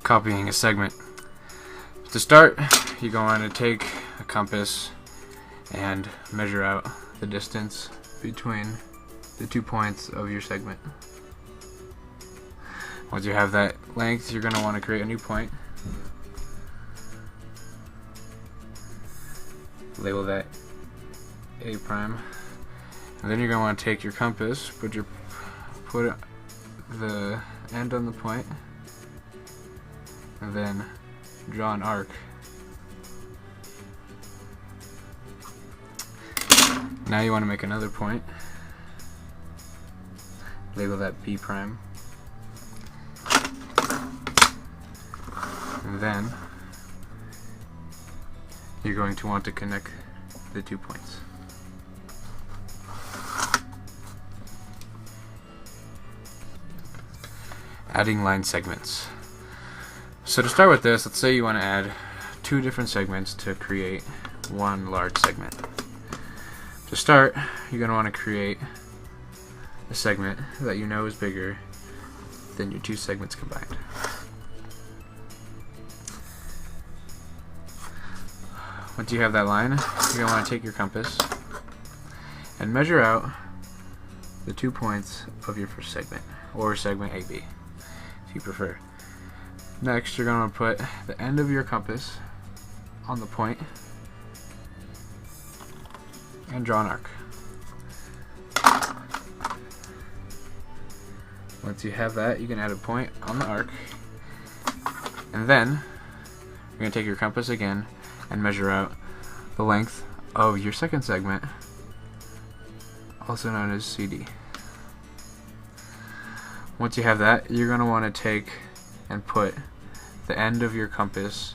copying a segment. To start, you're going to take a compass and measure out the distance between the 2 points of your segment. Once you have that length, you're going to want to create a new point. Label that A prime. And then you're going to want to take your compass, put the end on the point, and then draw an arc. Now you want to make another point. Label that B prime. And then you're going to want to connect the 2 points. Adding line segments. So to start with this, let's say you want to add 2 different segments to create one large segment. To start, you're going to want to create a segment that you know is bigger than your 2 segments combined. Once you have that line, you're going to want to take your compass and measure out the 2 points of your first segment, or segment AB, if you prefer. Next, you're going to put the end of your compass on the point and draw an arc. Once you have that, you can add a point on the arc, and then you're going to take your compass again and measure out the length of your second segment, also known as CD. Once you have that, you're going to want to take and put the end of your compass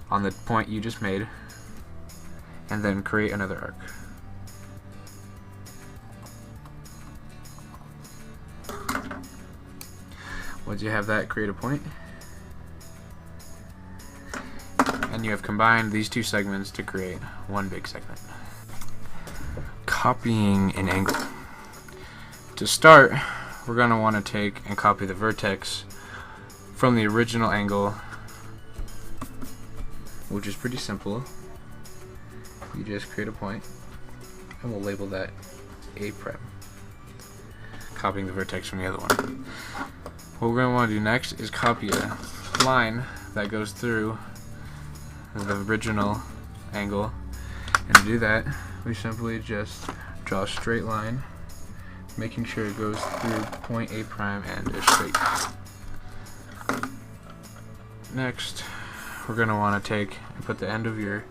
on the point you just made, and then create another arc. Once you have that, create a point, and you have combined these 2 segments to create one big segment. Copying an angle. To start, we're going to want to take and copy the vertex from the original angle, which is pretty simple. You just create a point, and we'll label that A prime, copying the vertex from the other one. What we're going to want to do next is copy a line that goes through the original angle, and to do that, we simply just draw a straight line, making sure it goes through point A prime and is straight. Next, we're going to want to take and put the end of your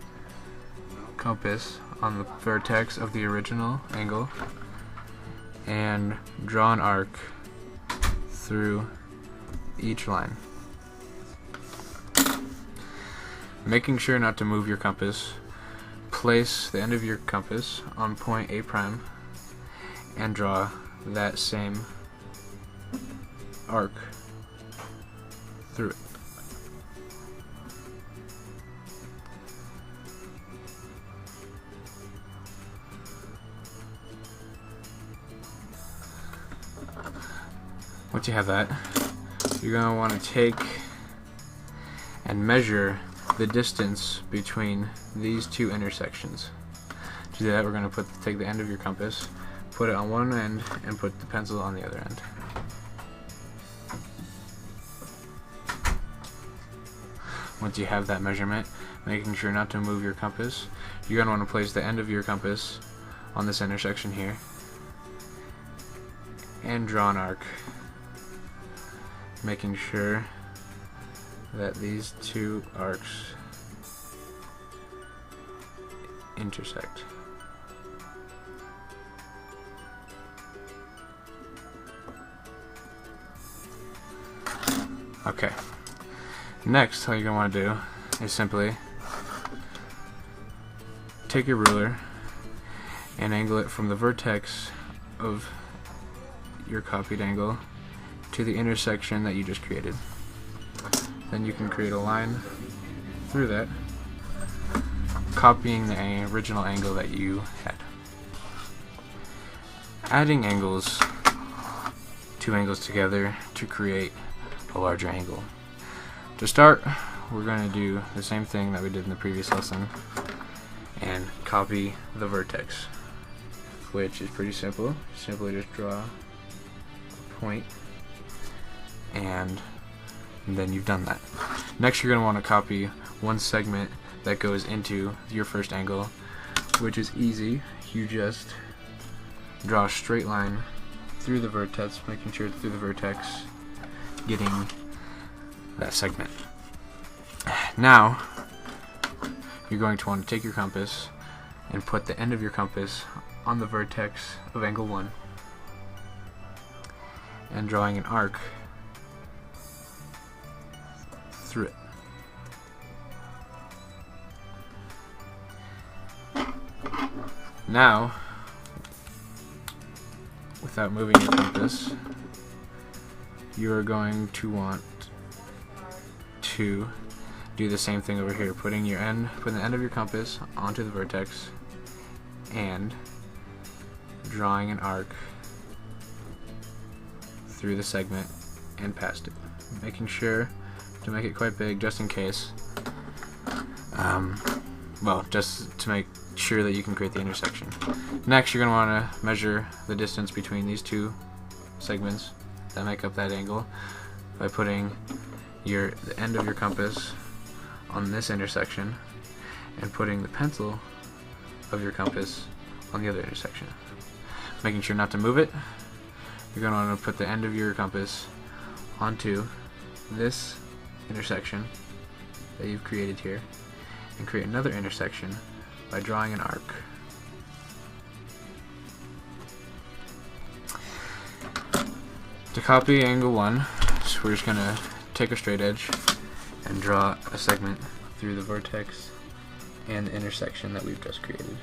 compass on the vertex of the original angle and draw an arc through each line. Making sure not to move your compass, place the end of your compass on point A prime and draw that same arc through it. Once you have that, you're going to want to take and measure the distance between these 2 intersections. To do that, we're going to take the end of your compass, put it on one end, and put the pencil on the other end. Once you have that measurement, making sure not to move your compass, you're going to want to place the end of your compass on this intersection here and draw an arc, making sure that these 2 arcs intersect. Okay. Next, all you're going to want to do is simply take your ruler and angle it from the vertex of your copied angle to the intersection that you just created. Then you can create a line through that, copying the original angle that you had. Adding angles, 2 angles together to create a larger angle. To start, we're going to do the same thing that we did in the previous lesson and copy the vertex, which is pretty simple. Simply just draw a point, and then you've done that. Next, you're going to want to copy one segment that goes into your first angle, which is easy. You just draw a straight line through the vertex, making sure it's through the vertex, getting that segment. Now, you're going to want to take your compass and put the end of your compass on the vertex of angle 1 and drawing an arc through it. Now, without moving your compass, you are going to want to do the same thing over here, putting the end of your compass onto the vertex and drawing an arc through the segment and past it, making sure to make it quite big just in case. Well, just to make sure that you can create the intersection. Next, you're going to want to measure the distance between these two segments that make up that angle by putting the end of your compass on this intersection and putting the pencil of your compass on the other intersection. Making sure not to move it, you're going to want to put the end of your compass onto this intersection that you've created here and create another intersection by drawing an arc. To copy angle 1, so we're just going to take a straight edge and draw a segment through the vertex and the intersection that we've just created.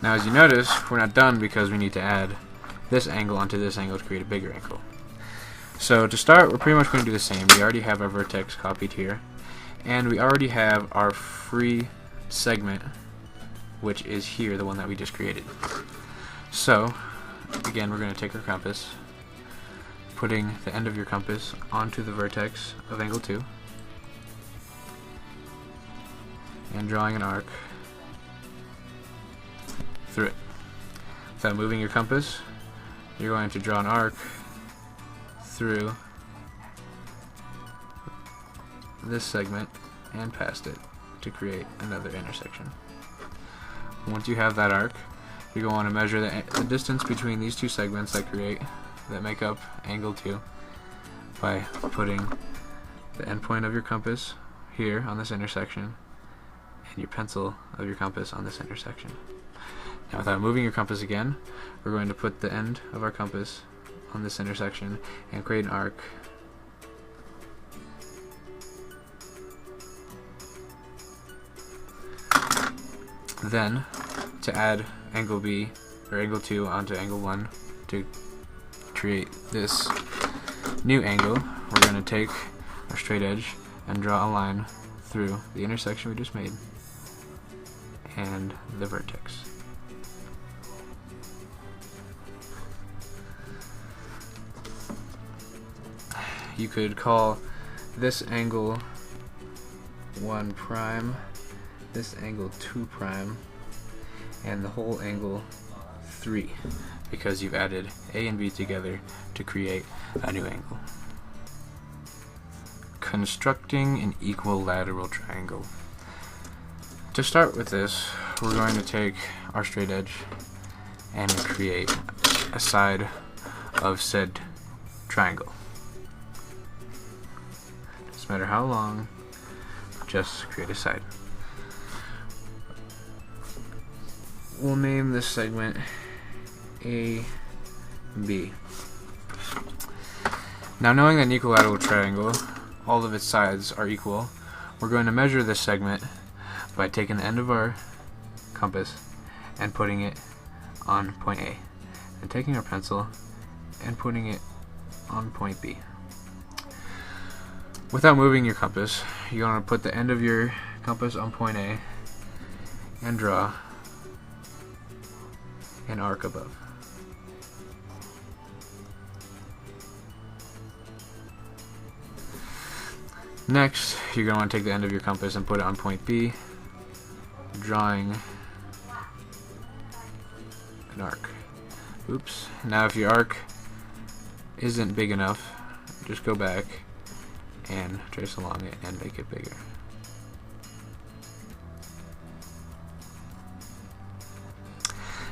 Now, as you notice, we're not done because we need to add this angle onto this angle to create a bigger angle. So to start, we're pretty much going to do the same. We already have our vertex copied here, and we already have our free segment, which is here, the one that we just created. So, again, we're going to take our compass, putting the end of your compass onto the vertex of angle 2, and drawing an arc through it. Without moving your compass, you're going to draw an arc through this segment and past it to create another intersection. Once you have that arc, you're going to want to measure the distance between these two segments that make up angle 2 by putting the endpoint of your compass here on this intersection and your pencil of your compass on this intersection. Now, without moving your compass again, we're going to put the end of our compass on this intersection and create an arc then to add angle B or angle 2 onto angle 1 to create this new angle, we're going to take our straight edge and draw a line through the intersection we just made and the vertex. You could call this angle 1 prime, this angle 2 prime, and the whole angle 3, because you've added A and B together to create a new angle. Constructing an equilateral triangle. To start with this, we're going to take our straight edge and create a side of said triangle. Doesn't matter how long, just create a side. We'll name this segment A, B. Now, knowing that an equilateral triangle, all of its sides are equal, we're going to measure this segment by taking the end of our compass and putting it on point A, and taking our pencil and putting it on point B. Without moving your compass, you want to put the end of your compass on point A and draw an arc above. Next, you're going to want to take the end of your compass and put it on point B, drawing an arc. Oops. Now if your arc isn't big enough, just go back and trace along it and make it bigger.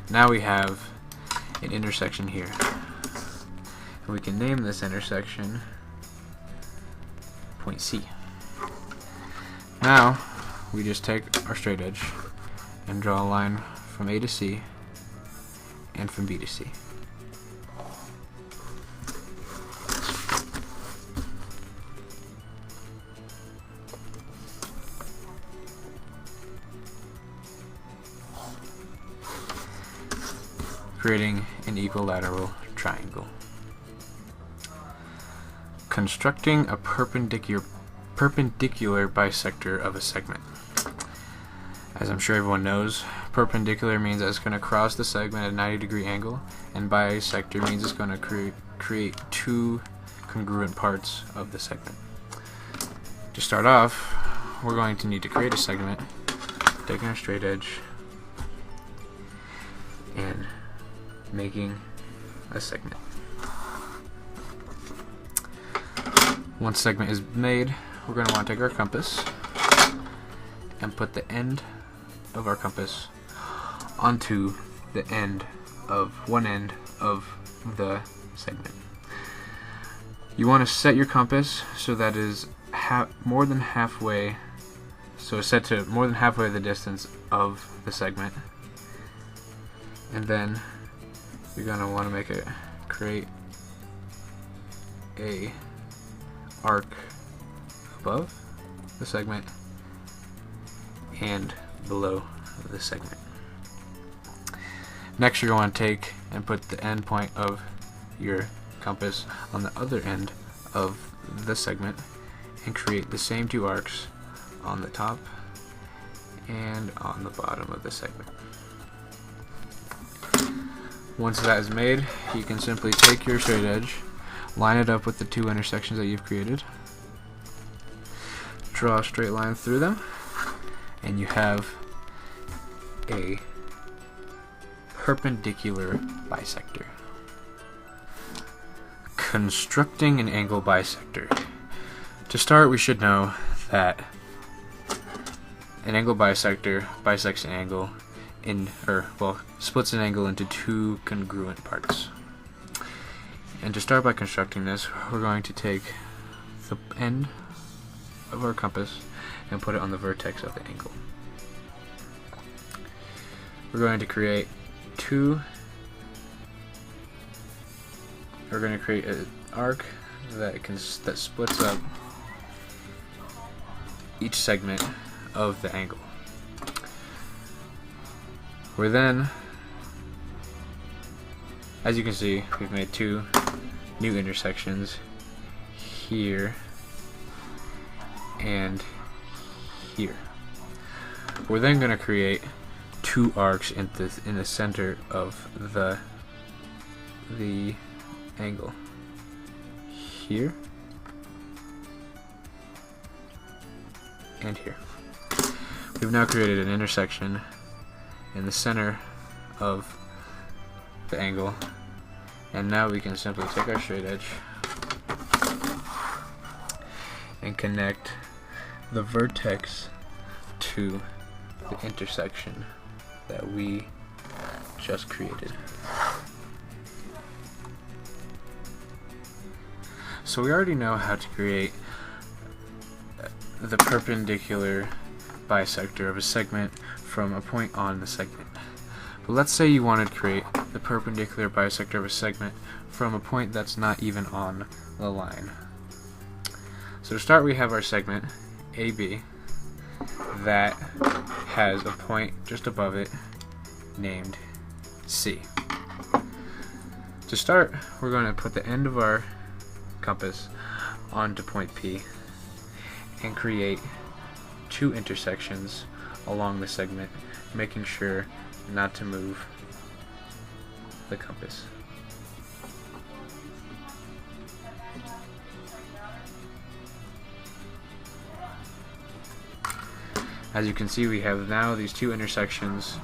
Now we have an intersection here. And we can name this intersection point C. Now we just take our straight edge and draw a line from A to C and from B to C. Creating an equilateral triangle. Constructing a perpendicular bisector of a segment. As I'm sure everyone knows, perpendicular means that it's going to cross the segment at a 90-degree angle, and bisector means it's going to create two congruent parts of the segment. To start off, we're going to need to create a segment, taking our straight edge and making a segment. Once segment is made, we're going to want to take our compass and put the end of our compass onto the end of one end of the segment. You want to set your compass so that is more than halfway, so it's set to more than halfway the distance of the segment, and then you're going to want to create a arc above the segment and below the segment. Next, you're going to take and put the end point of your compass on the other end of the segment and create the same two arcs on the top and on the bottom of the segment. Once that is made, you can simply take your straight edge, line it up with the two intersections that you've created, draw a straight line through them, and you have a perpendicular bisector. Constructing an angle bisector. To start, we should know that an angle bisector bisects an angle splits an angle into two congruent parts. And to start by constructing this, we're going to take the end of our compass and put it on the vertex of the angle. We're going to create an arc that splits up each segment of the angle. We're then, as you can see, we've made two new intersections here and here. We're then going to create two arcs in the center of the angle here and here. We've now created an intersection in the center of the angle, and now we can simply take our straight edge and connect the vertex to the intersection that we just created. So we already know how to create the perpendicular bisector of a segment from a point on the segment. But let's say you wanted to create the perpendicular bisector of a segment from a point that's not even on the line. So to start, we have our segment AB that has a point just above it named C. To start, we're going to put the end of our compass onto point P and create two intersections along the segment, making sure not to move the compass. As you can see, we have now these two intersections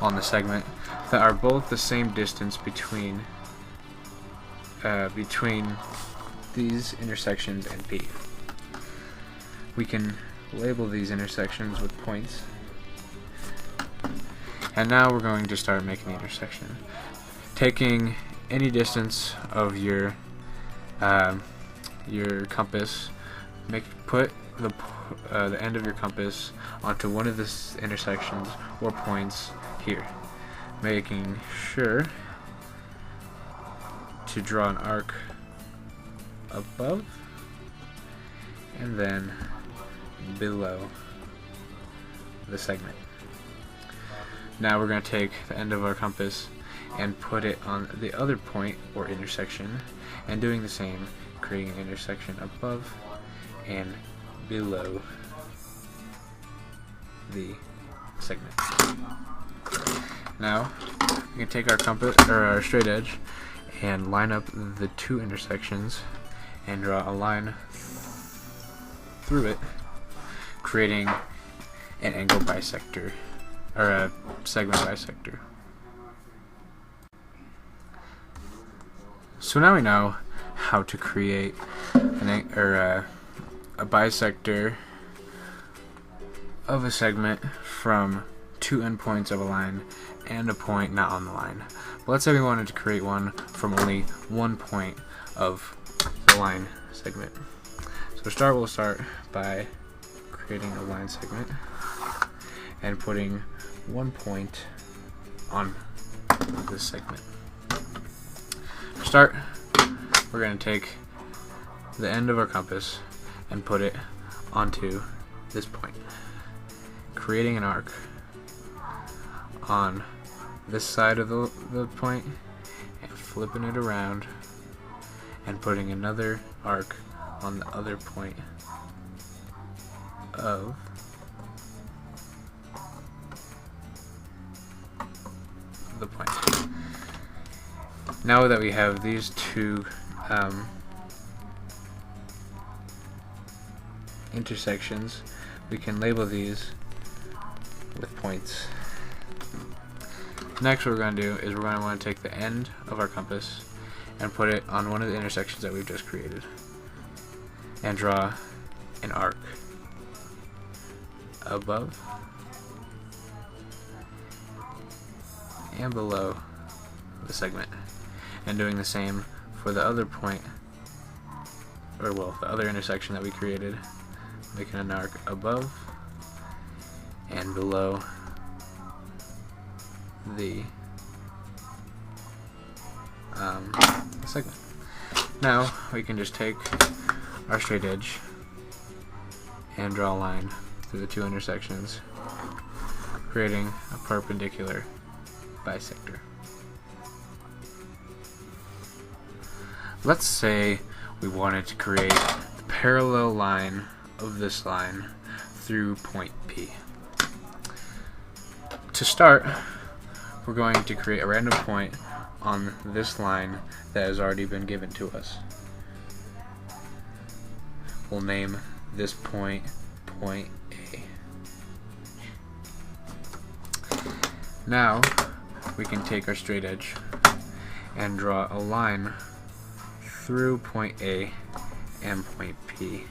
on the segment that are both the same distance between these intersections and P. We can label these intersections with points. And now we're going to start making the intersection. Taking any distance of your compass, put the end of your compass onto one of the intersections or points here, making sure to draw an arc above and then below the segment. Now we're going to take the end of our compass and put it on the other point or intersection, and doing the same, creating an intersection above and below the segment. Now we can take our compass or our straight edge and line up the two intersections and draw a line through it, creating an angle bisector or a segment bisector. So now we know how to create a bisector of a segment from two endpoints of a line and a point not on the line. But let's say we wanted to create one from only one point of the line segment. So we'll start by creating a line segment and putting one point on this segment. To start, we're going to take the end of our compass and put it onto this point, creating an arc on this side of the point and flipping it around and putting another arc on the other point of the point. Now that we have these two intersections, we can label these with points. Next, what we're going to do is we're going to want to take the end of our compass and put it on one of the intersections that we've just created and draw an arc above and below the segment, and doing the same for the other point, or well, the other intersection that we created, making an arc above and below the segment. Now we can just take our straight edge and draw a line through the two intersections, creating a perpendicular bisector. Let's say we wanted to create the parallel line of this line through point P. To start, we're going to create a random point on this line that has already been given to us. We'll name this point point A. Now we can take our straight edge and draw a line through point A and point P,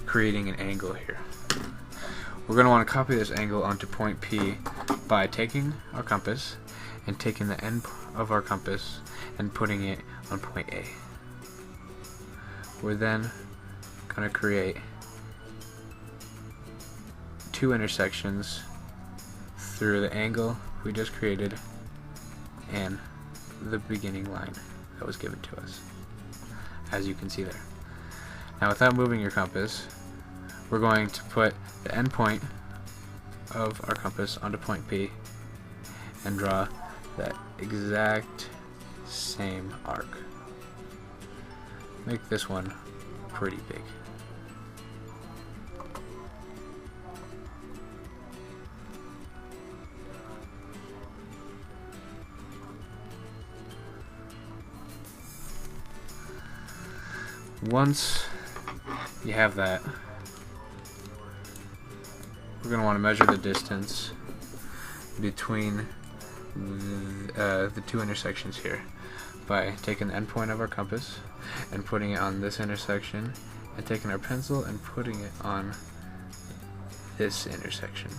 creating an angle here. We're going to want to copy this angle onto point P by taking our compass and taking the end of our compass and putting it on point A. We're then going to create two intersections through the angle we just created and the beginning line that was given to us, as you can see there. Now, without moving your compass, we're going to put the end point of our compass onto point P and draw that exact same arc. Make this one pretty big. Once you have that, we're going to want to measure the distance between the two intersections here by taking the endpoint of our compass and putting it on this intersection, and taking our pencil and putting it on this intersection.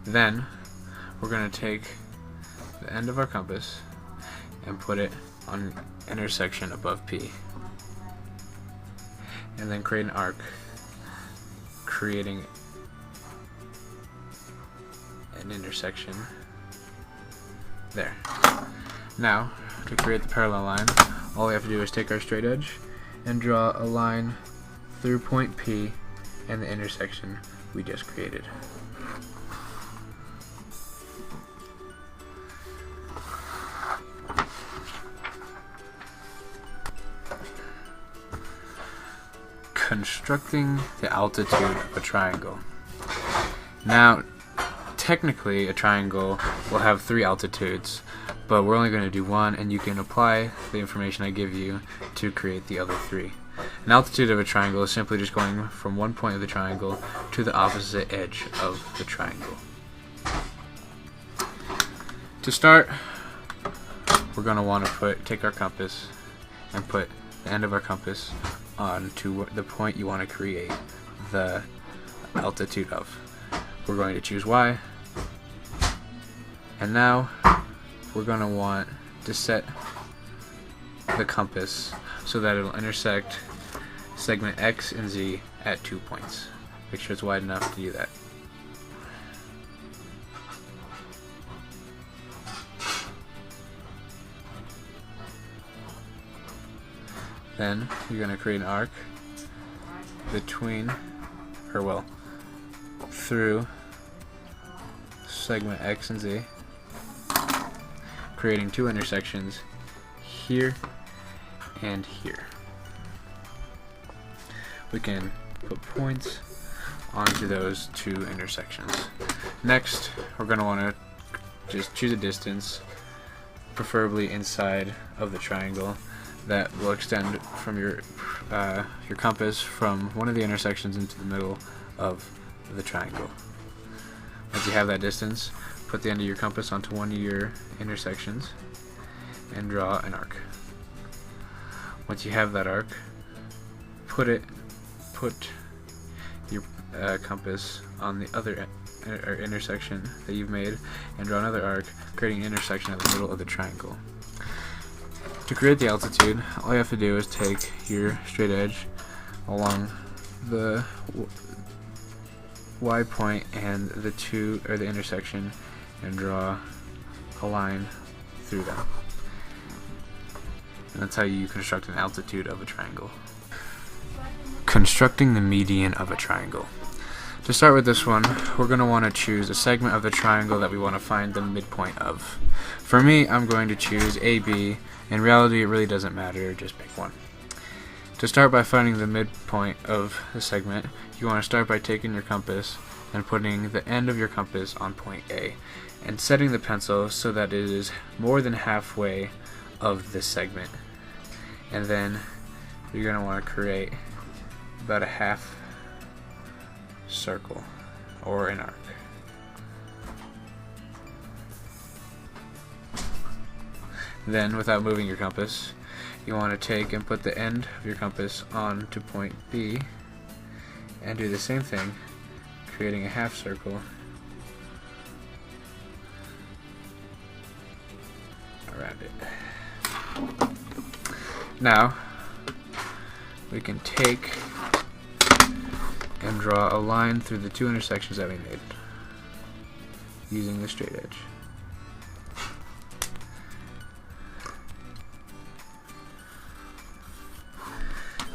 Then we're going to take the end of our compass and put it on an intersection above P, and then create an arc, creating an intersection there. Now, to create the parallel line, all we have to do is take our straight edge and draw a line through point P and the intersection we just created. Constructing the altitude of a triangle. Now, technically a triangle will have 3 altitudes, but we're only going to do one, and you can apply the information I give you to create the other 3. An altitude of a triangle is simply just going from one point of the triangle to the opposite edge of the triangle. To start, we're going to want to take our compass and put the end of our compass onto the point you want to create the altitude of. We're going to choose Y, and now we're going to want to set the compass so that it'll intersect segment X and Z at 2 points. Make sure it's wide enough to do that. Then you're going to create an arc between, through segment X and Z, creating 2 intersections here and here. We can put points onto those 2 intersections. Next, we're going to want to just choose a distance, preferably inside of the triangle, that will extend from your compass from one of the intersections into the middle of the triangle. Once you have that distance, put the end of your compass onto one of your intersections and draw an arc. Once you have that arc, put your compass on the other intersection that you've made and draw another arc, creating an intersection at the middle of the triangle. To create the altitude, all you have to do is take your straight edge along the Y point and the intersection and draw a line through them. And that's how you construct an altitude of a triangle. Constructing the median of a triangle. To start with this one, we're going to want to choose a segment of the triangle that we want to find the midpoint of. For me, I'm going to choose AB. In reality, it really doesn't matter, just pick one. To start by finding the midpoint of the segment, you want to start by taking your compass and putting the end of your compass on point A and setting the pencil so that it is more than halfway of this segment. And then you're going to want to create about a half circle or an arc. Then, without moving your compass, you want to take and put the end of your compass on to point B and do the same thing, creating a half circle around it. Now, we can take and draw a line through the 2 intersections that we made using the straight edge.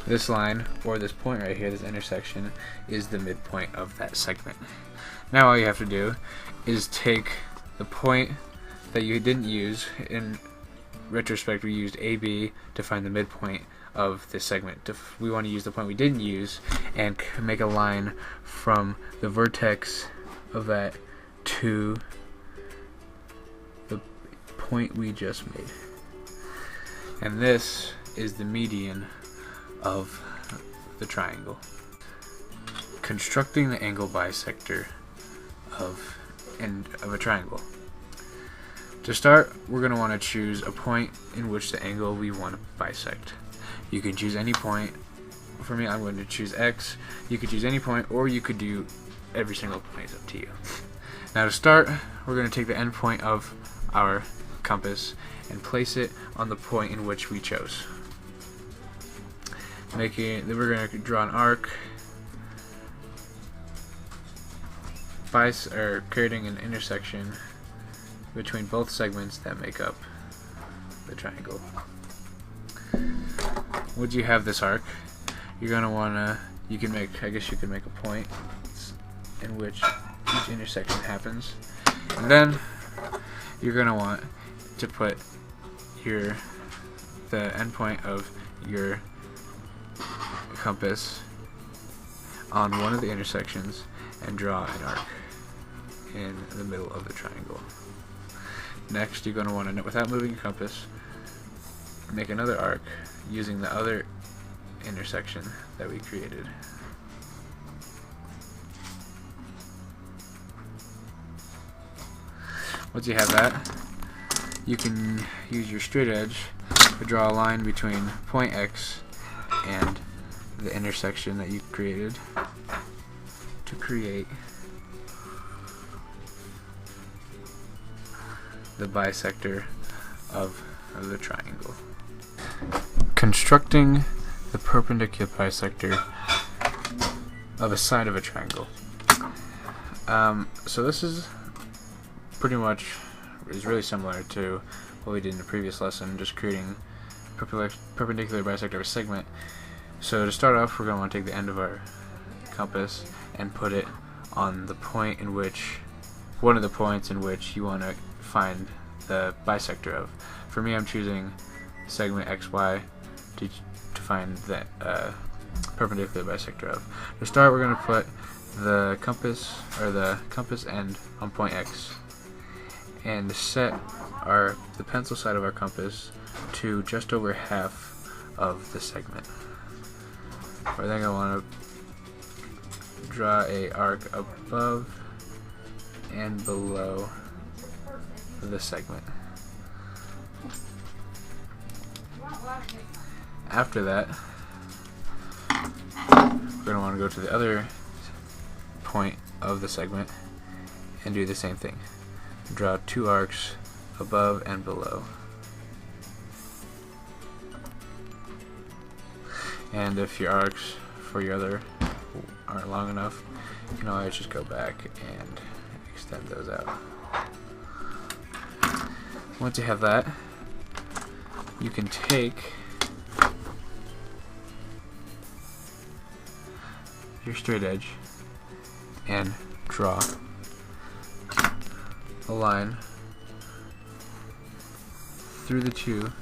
This line, or this point right here, this intersection, is the midpoint of that segment. Now all you have to do is take the point that you didn't use. In retrospect, we used AB to find the midpoint of this segment. We want to use the point we didn't use and make a line from the vertex of that to the point we just made. And this is the median of the triangle. constructing the angle bisector of a triangle. To start, we're going to want to choose a point in which the angle we want to bisect. You can choose any point. For me, I'm going to choose X. You could choose any point, or you could do every single point. It's up to you. Now to start, we're going to take the end point of our compass and place it on the point in which we chose. Then we're going to draw an arc, creating an intersection between both segments that make up the triangle. Once you have this arc, you're going to want to, you can make a point in which each intersection happens, and then you're going to want to put the endpoint of your compass on one of the intersections and draw an arc in the middle of the triangle. Next, you're going to want to, without moving your compass, make another arc using the other intersection that we created. Once you have that, you can use your straight edge to draw a line between point X and the intersection that you created to create the bisector of the triangle. Constructing the perpendicular bisector of a side of a triangle. So this is really similar to what we did in the previous lesson, just creating perpendicular bisector of a segment. So to start off, we're going to want to take the end of our compass and put it on the point in which, one of the points in which you want to find the bisector of. For me, I'm choosing segment XY to find the perpendicular bisector of. To start, we're going to put the compass end on point X and set the pencil side of our compass to just over half of the segment. We're then going to want to draw a arc above and below the segment. After that, we're going to want to go to the other point of the segment and do the same thing. Draw two arcs above and below. And if your arcs for your other aren't long enough, you can always just go back and extend those out. Once you have that, you can take your straight edge and draw a line through the two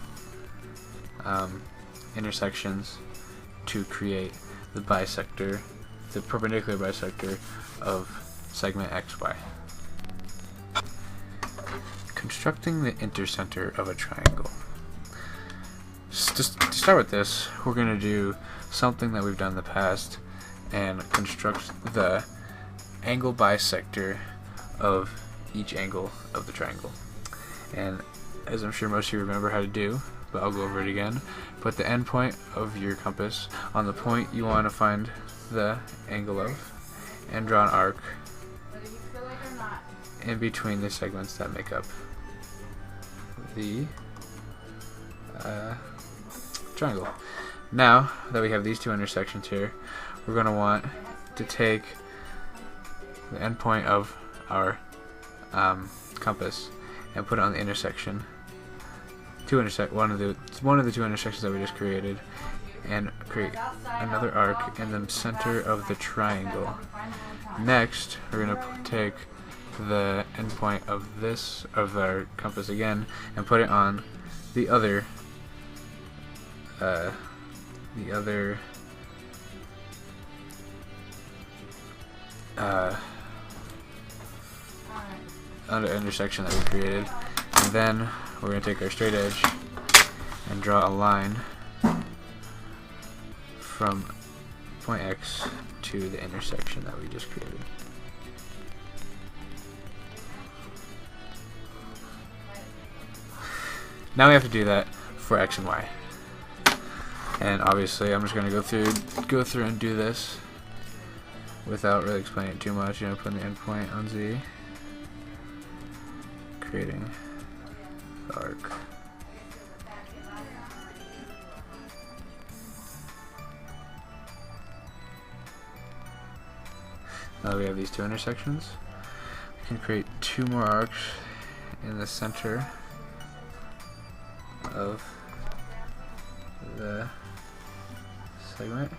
intersections to create the bisector, the perpendicular bisector of segment XY. Constructing the intercenter of a triangle. To start with this, we're going to do something that we've done in the past and construct the angle bisector of each angle of the triangle. And as I'm sure most of you remember how to do, but I'll go over it again. Put the end point of your compass on the point you want to find the angle of, and draw an arc in between the segments that make up the triangle. Now that we have these two intersections here, we're going to want to take the end point of our compass and put it on the intersection, one of the two intersections that we just created, and create another arc in the center of the triangle. Next, we're going to take the end point of our compass again and put it on the other intersection that we created, and then we're going to take our straight edge and draw a line from point X to the intersection that we just created. Now we have to do that for X and Y. And obviously I'm just going to go through and do this without really explaining it too much. You know, putting the endpoint on Z, creating the arc. Now that we have these two intersections, we can create two more arcs in the center of the segment.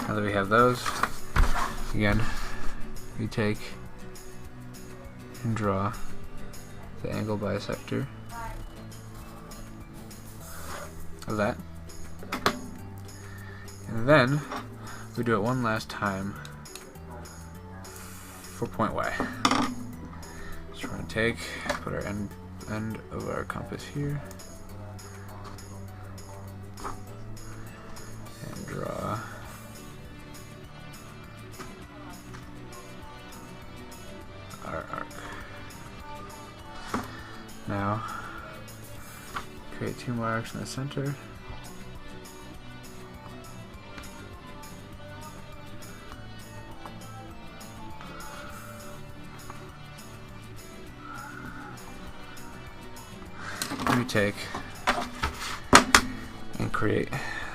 Now that we have those, again, we take and draw the angle bisector of that, and then we do it one last time for point Y. So we're going to put our end of our compass here, and draw our arc. Now, create two more arcs in the center. We take and create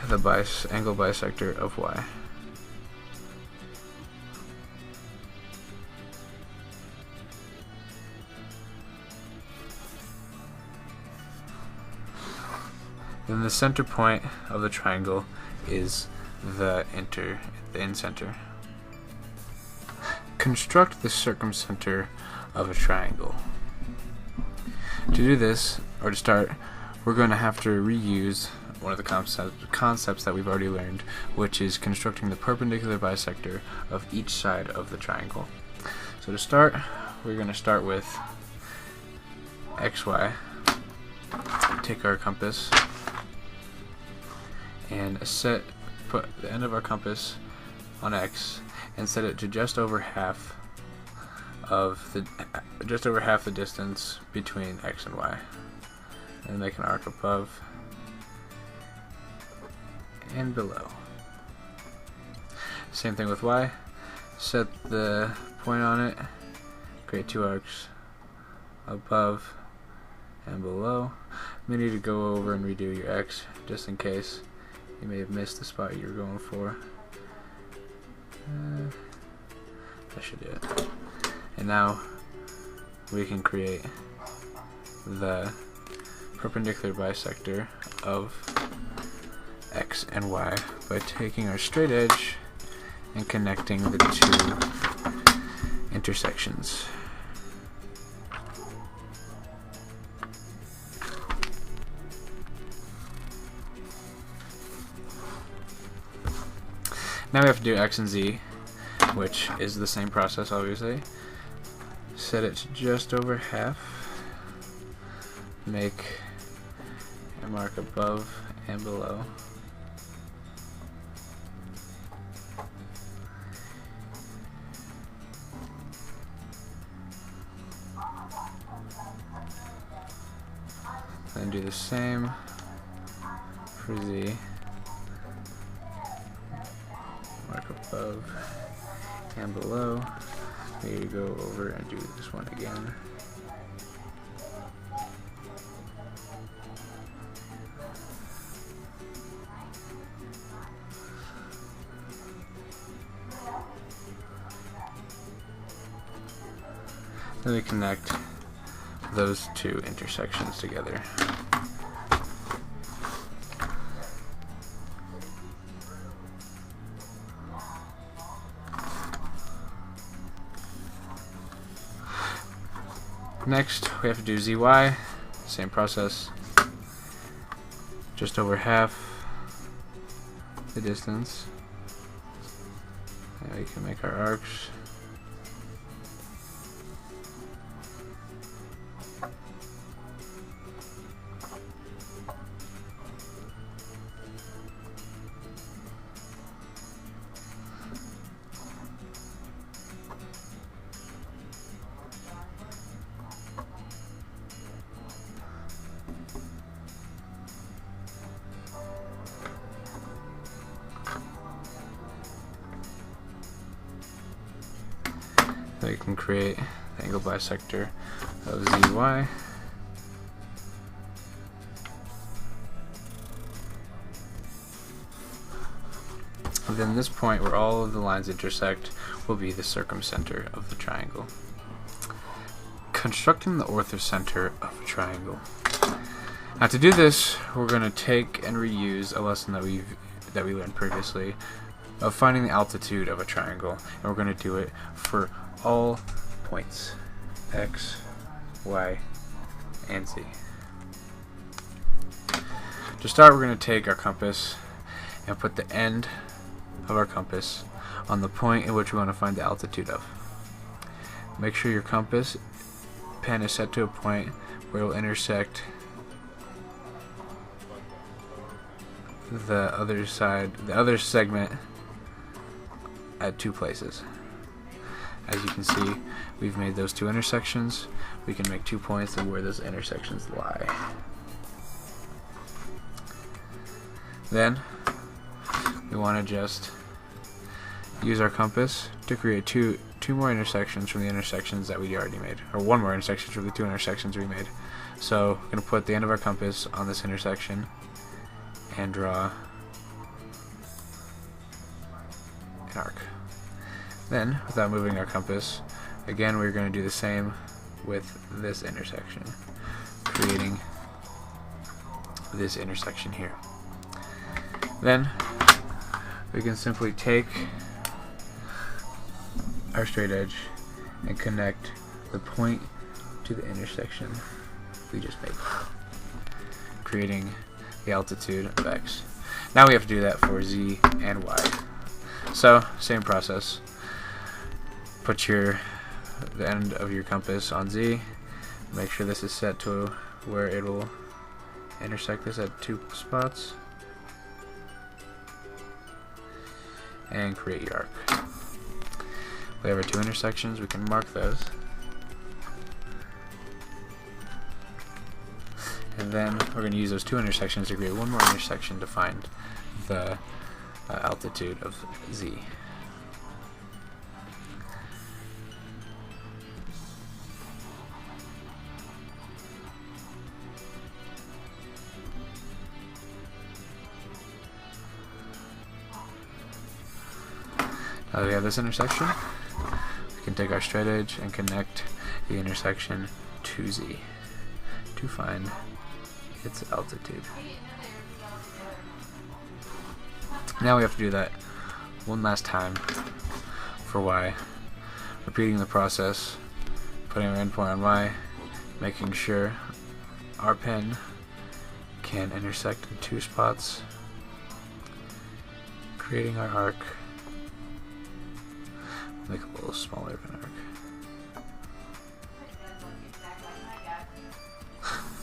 the angle bisector of Y. Then the center point of the triangle is the incenter. Construct the circumcenter of a triangle. To do this, or to start, we're going to have to reuse one of the concepts that we've already learned, which is constructing the perpendicular bisector of each side of the triangle. So to start, we're going to start with XY. Take our compass and put the end of our compass on X and set it to just over half the distance between X and Y, and make an arc above and below. Same thing with Y. Set the point on it, create two arcs above and below. You may need to go over and redo your X just in case you may have missed the spot you're going for. That should do it. And now we can create the perpendicular bisector of X and Y by taking our straight edge and connecting the two intersections. Now we have to do X and Z, which is the same process obviously. Set it to just over half, make a mark above and below. Then do the same for Z. Mark above and below. Maybe go over and do this one again. Then we connect those two intersections together. Next, we have to do ZY, same process, just over half the distance, and we can make our arcs. Then we can create the angle bisector of ZY. And then this point where all of the lines intersect will be the circumcenter of the triangle. Constructing the orthocenter of a triangle. Now to do this, we're going to take and reuse a lesson that we learned previously of finding the altitude of a triangle, and we're going to do it for all points X, Y, and Z. To start, we're going to take our compass and put the end of our compass on the point in which we want to find the altitude of. Make sure your compass pen is set to a point where it will intersect the other segment at 2 places. As you can see, we've made those 2 intersections. We can make 2 points of where those intersections lie. Then we want to just use our compass to create two more intersections from the intersections that we already made, or 1 more intersection from the 2 intersections we made. So we're going to put the end of our compass on this intersection and draw an arc. Then, without moving our compass, again we're going to do the same with this intersection, creating this intersection here. Then we can simply take our straight edge and connect the point to the intersection we just made, creating the altitude of X. Now we have to do that for Z and Y. So, same process. Put the end of your compass on Z. Make sure this is set to where it will intersect this at 2 spots. And create your arc. We have our 2 intersections, we can mark those. And then we're going to use those 2 intersections to create 1 more intersection to find the altitude of Z. Now that we have this intersection, we can take our straight edge and connect the intersection to Z to find its altitude. Now we have to do that 1 last time for Y, repeating the process, putting our endpoint on Y, making sure our pen can intersect in 2 spots, creating our arc. Make it a little smaller of an arc.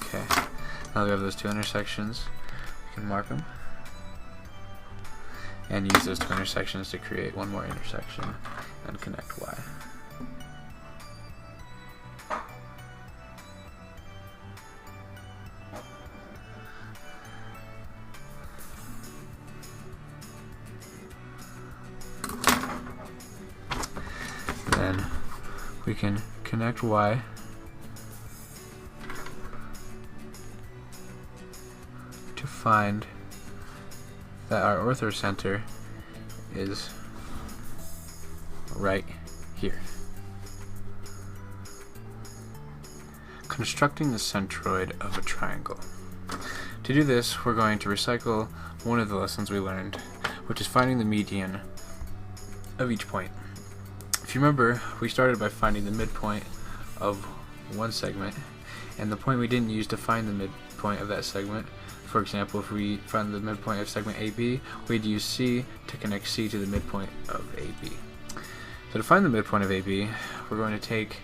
Okay, now that we have those 2 intersections, we can mark them and use those 2 intersections to create 1 more intersection and connect Y. Then we can connect Y to find that our orthocenter is right here. Constructing the centroid of a triangle. To do this, we're going to recycle one of the lessons we learned, which is finding the median of each point. If you remember, we started by finding the midpoint of one segment, and the point we didn't use to find the midpoint of that segment. For example, if we found the midpoint of segment AB, we'd use C to connect C to the midpoint of AB. So to find the midpoint of AB, we're going to take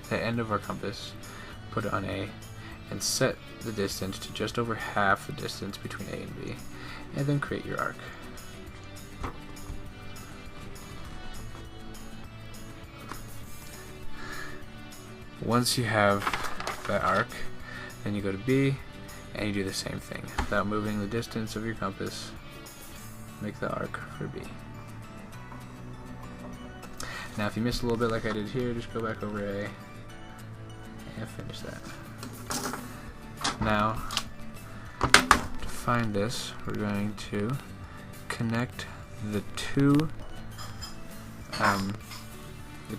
the end of our compass, put it on A, and set the distance to just over half the distance between A and B, and then create your arc. Once you have that arc, then you go to B and you do the same thing. Without moving the distance of your compass, make the arc for B. Now if you missed a little bit like I did here, just go back over A and finish that. Now, to find this, we're going to connect the two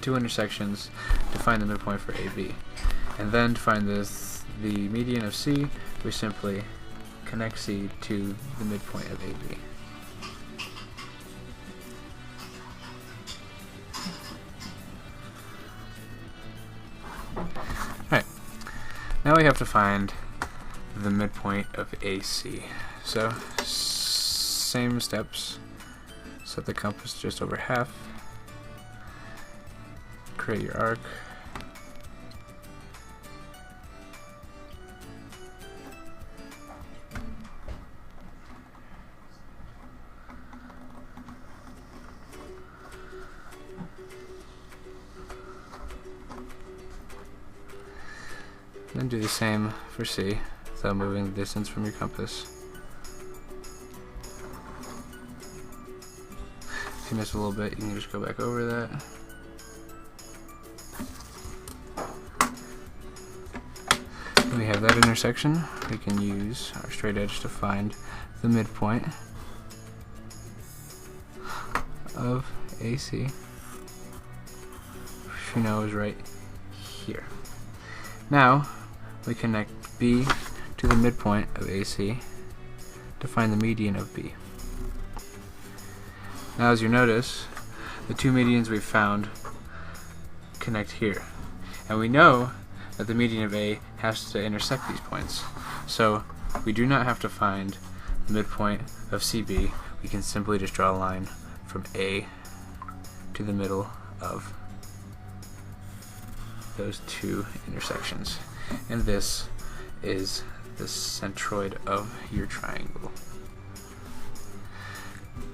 intersections to find the midpoint for AB. And then to find the median of C, we simply connect C to the midpoint of AB. Alright, now we have to find the midpoint of AC. So, same steps. Set the compass just over half. Create your arc. Then do the same for C without moving the distance from your compass. If you miss a little bit, you can just go back over that. When we have that intersection, we can use our straight edge to find the midpoint of AC, which we know is right here. Now, we connect B to the midpoint of AC to find the median of B. Now, as you notice, the two medians we've found connect here. And we know that the median of A has to intersect these points. So, we do not have to find the midpoint of CB. We can simply just draw a line from A to the middle of those two intersections. And this is the centroid of your triangle.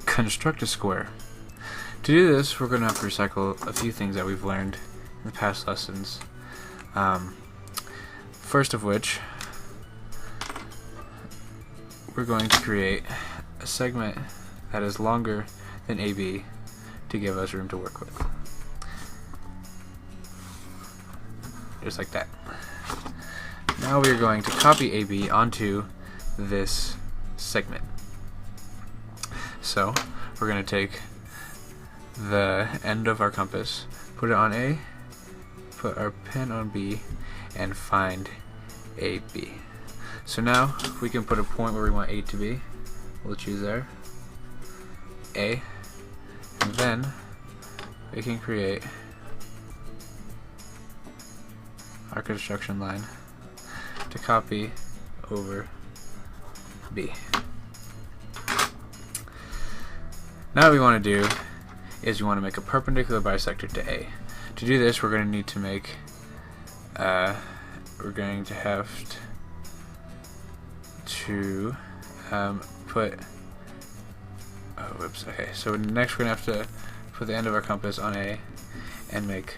Construct a square. To do this, we're going to have to recycle a few things that we've learned in the past lessons. First of which, we're going to create a segment that is longer than AB to give us room to work with. Just like that. Now we are going to copy AB onto this segment. So we're going to take the end of our compass, put it on A, put our pen on B, and find AB. So now we can put a point where we want A to be. We'll choose there, A, and then we can create our construction line to copy over B. Now what we want to do is we want to make a perpendicular bisector to A. To do this, we're going to need to make we're going to have to put okay, so next we're going to have to put the end of our compass on A and make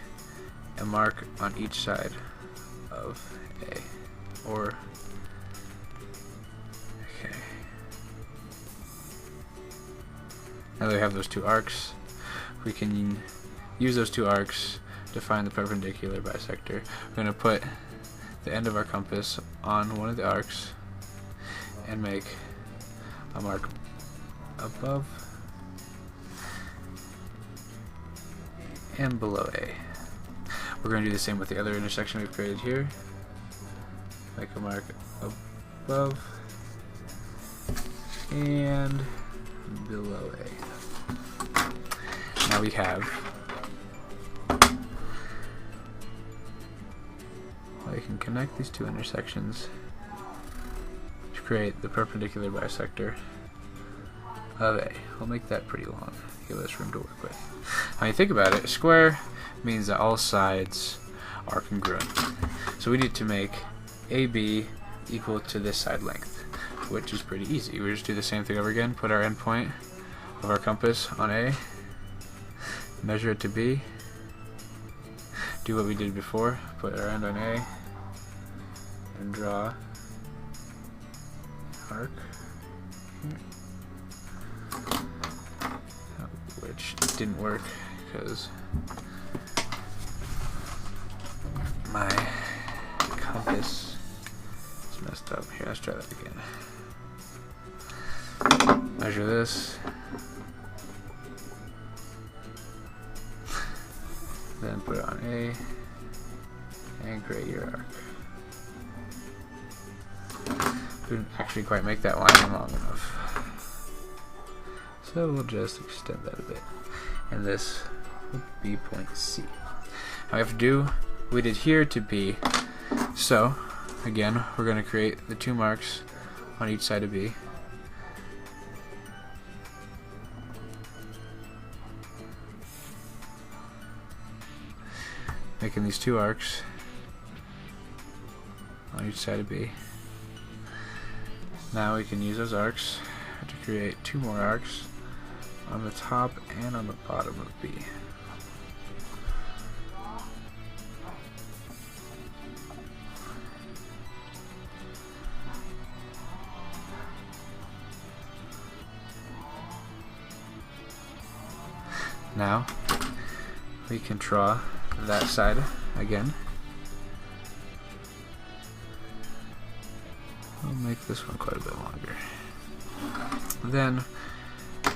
a mark on each side of A. Or okay. Now that we have those two arcs, we can use those two arcs to find the perpendicular bisector. We're going to put the end of our compass on one of the arcs and make a mark above and below A. We're going to do the same with the other intersection we've created here. Make a mark above and below A. Now we have we can connect these two intersections to create the perpendicular bisector of A. We'll make that pretty long, give us room to work with. When you think about it, a square means that all sides are congruent. So we need to make AB equal to this side length, which is pretty easy. We just do the same thing over again, put our endpoint of our compass on A, measure it to B, do what we did before, put our end on A, and draw arc here, which didn't work because measure this. Then put it on A and create your arc. Didn't actually quite make that line long enough. So we'll just extend that a bit. And this would be point C. Now we have to do what we did here to B. So, again, we're going to create the 2 marks on each side of B. Making these 2 arcs on each side of B. Now we can use those arcs to create 2 more arcs on the top and on the bottom of B. Now we can draw that side again. I'll make this one quite a bit longer. Then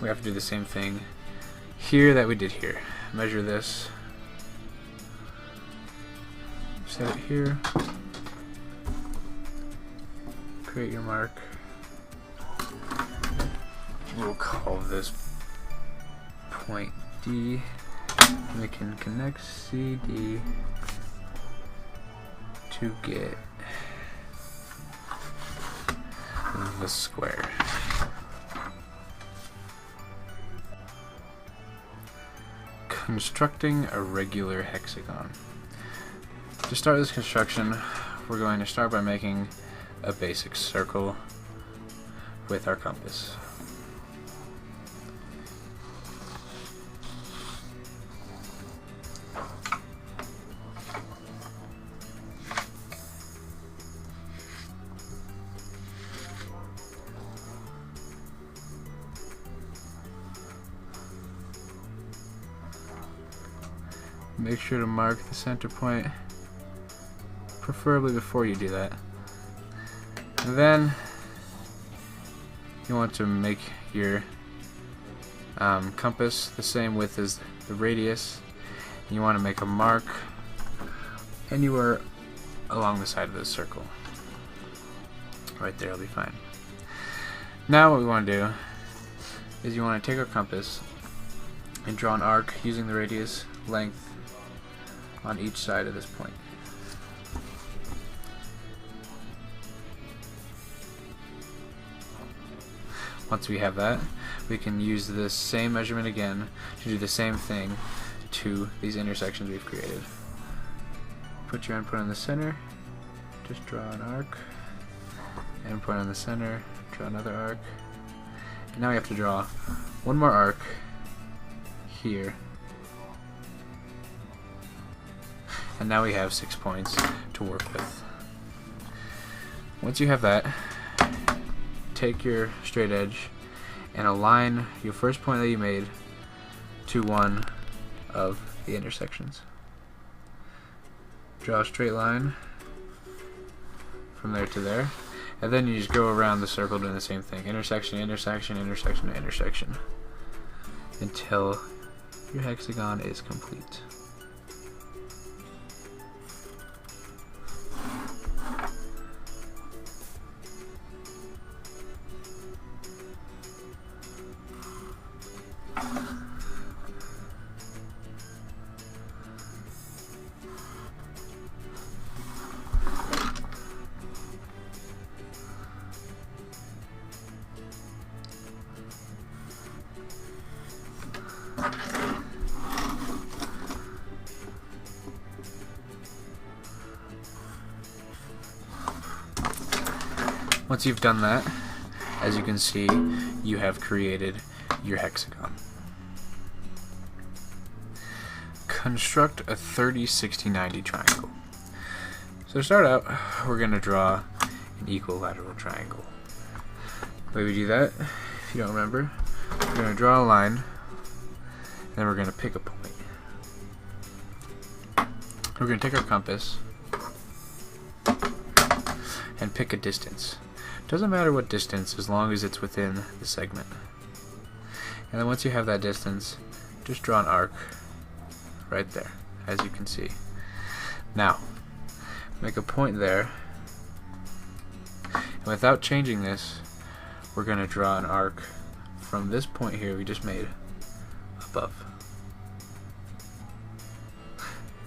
we have to do the same thing here that we did here. Measure this, set it here, create your mark. We'll call this point D, and we can connect CD to get the square. Constructing a regular hexagon. To start this construction, we're going to start by making a basic circle with our compass. Make sure to mark the center point, preferably before you do that. And then you want to make your compass the same width as the radius. And you want to make a mark anywhere along the side of the circle. Right there will be fine. Now what we want to do is you want to take our compass and draw an arc using the radius length on each side of this point. Once we have that, we can use this same measurement again to do the same thing to these intersections we've created. Put your endpoint in the center, just draw an arc, endpoint in the center, draw another arc, and now we have to draw one more arc here. And now we have 6 points to work with. Once you have that, take your straight edge and align your first point that you made to one of the intersections. Draw a straight line from there to there, and then you just go around the circle doing the same thing. Intersection, intersection, intersection, intersection, until your hexagon is complete. Once you've done that, as you can see, you have created your hexagon. Construct a 30, 60, 90 triangle. So to start out, we're going to draw an equilateral triangle. The way we do that, if you don't remember, we're going to draw a line, and then we're going to pick a point. We're going to take our compass and pick a distance. Doesn't matter what distance as long as it's within the segment. And then once you have that distance, just draw an arc right there, as you can see. Now, make a point there, and without changing this, we're going to draw an arc from this point here we just made above.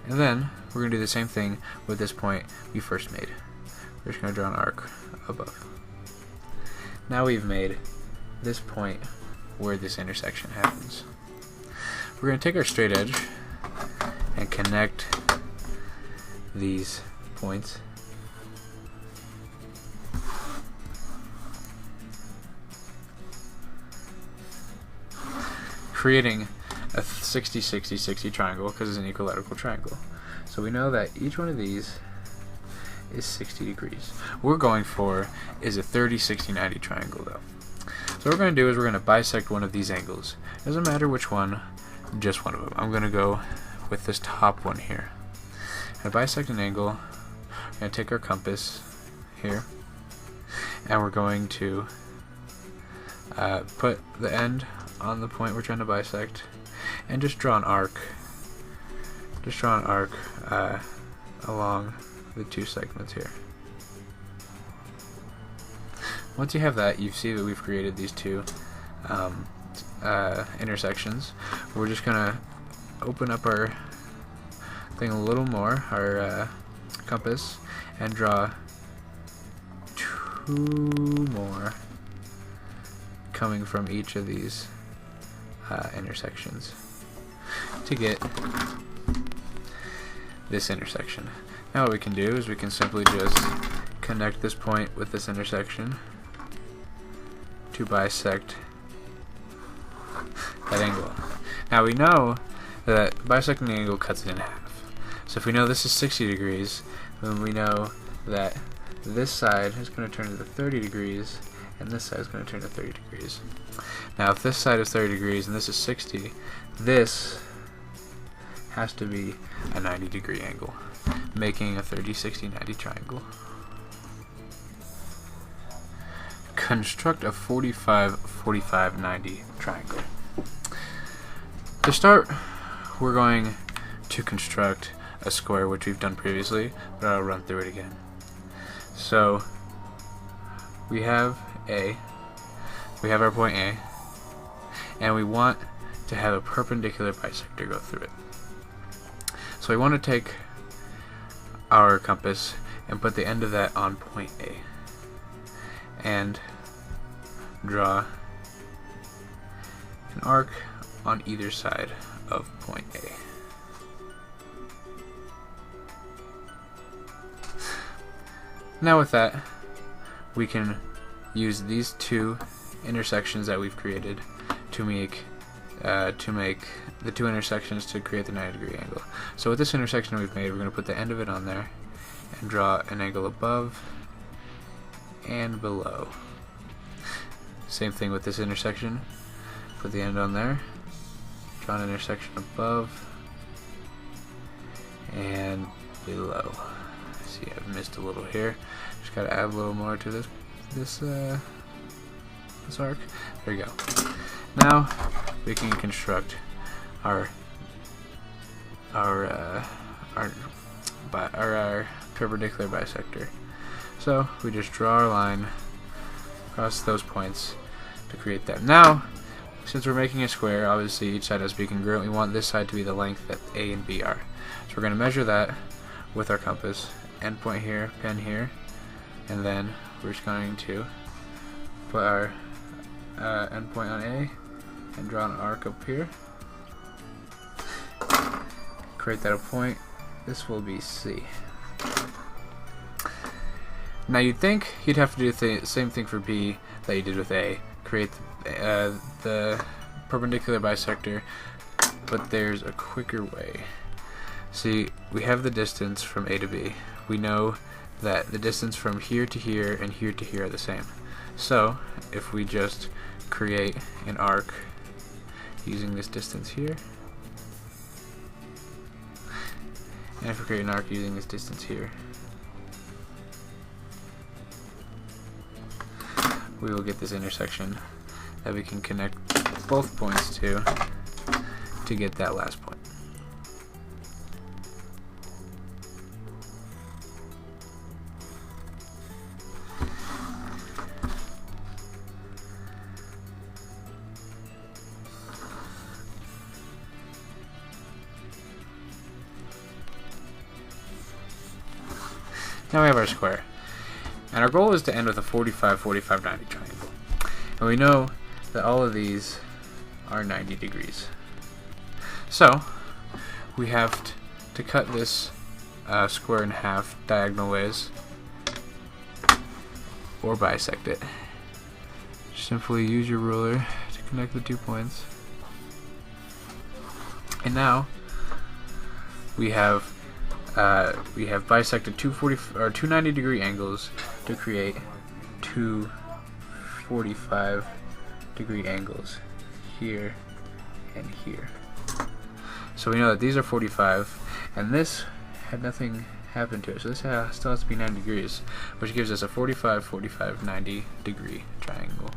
And then we're going to do the same thing with this point we first made. We're just going to draw an arc above. Now we've made this point where this intersection happens. We're going to take our straight edge and connect these points. Creating a 60, 60, 60 triangle because it's an equilateral triangle. So we know that each one of these is 60 degrees. What we're going for is a 30, 60, 90 triangle though. So what we're going to do is we're going to bisect one of these angles. It doesn't matter which one, just one of them. I'm going to go with this top one here. To bisect an angle, we're going to take our compass here, and we're going to put the end on the point we're trying to bisect, and just draw an arc. Just draw an arc along the two segments here. Once you have that, you see that we've created these two intersections. We're just gonna open up our thing a little more, our compass, and draw two more coming from each of these intersections to get this intersection. Now what we can do is we can simply just connect this point with this intersection to bisect that angle. Now we know that bisecting the angle cuts it in half. So if we know this is 60 degrees, then we know that this side is going to turn into 30 degrees and this side is going to turn to 30 degrees. Now if this side is 30 degrees and this is 60, this has to be a 90 degree angle, making a 30, 60, 90 triangle. Construct a 45, 45, 90 triangle. To start, we're going to construct a square, which we've done previously, but I'll run through it again. So we have our point A, and we want to have a perpendicular bisector go through it. So we want to take our compass and put the end of that on point A and draw an arc on either side of point A. Now with that, we can use these two intersections that we've created to make the two intersections to create the 90 degree angle. So with this intersection we've made, we're going to put the end of it on there and draw an angle above and below. Same thing with this intersection. Put the end on there, draw an intersection above and below. See, I've missed a little here. Just gotta add a little more to this arc. There you go. Now we can construct our perpendicular bisector. So we just draw our line across those points to create that. Now, since we're making a square, obviously each side has to be congruent. We want this side to be the length that A and B are. So we're going to measure that with our compass. End point here, pen here, and then we're just going to put our end point on A and draw an arc up here. Create that a point. This will be C. Now you'd think you'd have to do the same thing for B that you did with A. Create the perpendicular bisector, but there's a quicker way. See, we have the distance from A to B. We know that the distance from here to here and here to here are the same. So if we just create an arc using this distance here, and if we create an arc using this distance here, we will get this intersection that we can connect both points to get that last point. Now we have our square. And our goal is to end with a 45, 45, 90 triangle. And we know that all of these are 90 degrees. So, we have to cut this square in half diagonal ways, or bisect it. Simply use your ruler to connect the 2 points. And now, we have bisected two 90 degree angles to create two 45 degree angles here and here. So we know that these are 45, and this had nothing happen to it, so this still has to be 90 degrees, which gives us a 45, 45, 90 degree triangle.